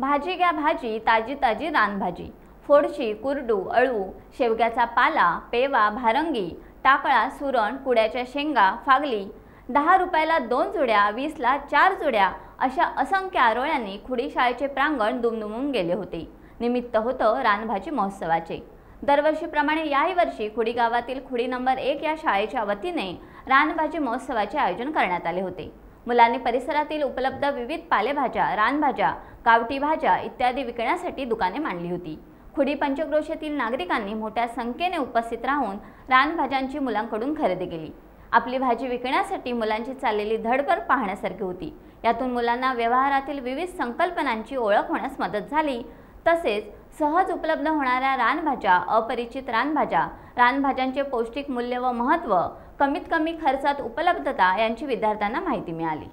भाजी घ्या भाजी, ताजी ताजी रानभाजी। फोडशी, कुरडू, अळू, शेवग्याचा पाला, पेवा, भारंगी, टाकळा, सुरण, कुड्याच्या शेंगा, फागली। 10 रुपयाला 2 जुड्या, 20 ला 4 जुड्या अशा असंख्य आरोळ्यांनी खुडी शाळेचे प्रांगण दुमदुमून गेले होते। निमित्त होतं रानभाजी महोत्सवाचे। दरवर्षीप्रमाणे याही वर्षी खुडी गावातील खुडी नंबर 1 या शाळेच्या वतीने रानभाजी महोत्सवाचे आयोजन करण्यात आले होते। मुलांनी परिसरातील उपलब्ध विविध पालेभाज्या, रानभाज्या, गावठी भाज्या इत्यादी विकण्यासाठी दुकाने मांडली होती। खुडी पंचक्रोशीतील नागरिकांनी मोठ्या संख्येने उपस्थित राहून रानभाज्यांची मुलांकडून खरेदी केली। आपली भाजी विकण्यासाठी मुलांची चाललेली धडपड पाहण्यासारखी होती। यातून मुलांना व्यवहारातील विविध संकल्पनांची ओळख होण्यास मदत झाली। तसेच सहज उपलब्ध होणाऱ्या रानभाज्या, अपरिचित रानभाज्या, रानभाज्यांचे पौष्टिक मूल्य व महत्त्व, कमीत कमी खर्चात उपलब्धता यांची विद्यार्थ्यांना माहिती मिळाली।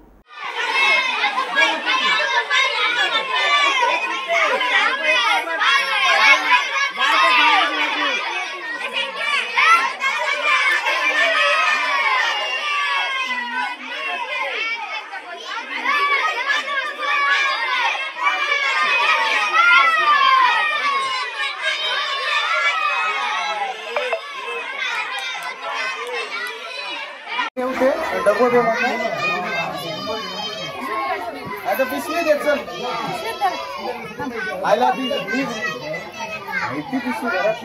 डबो दे आता पिशवी दे चल आयला ती माहिती पिशवी घरात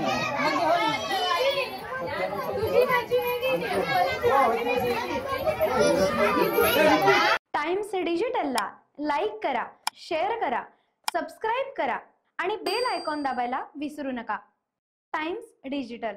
टाइम्स डिजिटलला लाईक करा, शेअर करा, सबस्क्राइब करा आणि बेल आयकॉन दाबायला विसरू नका। Times digital.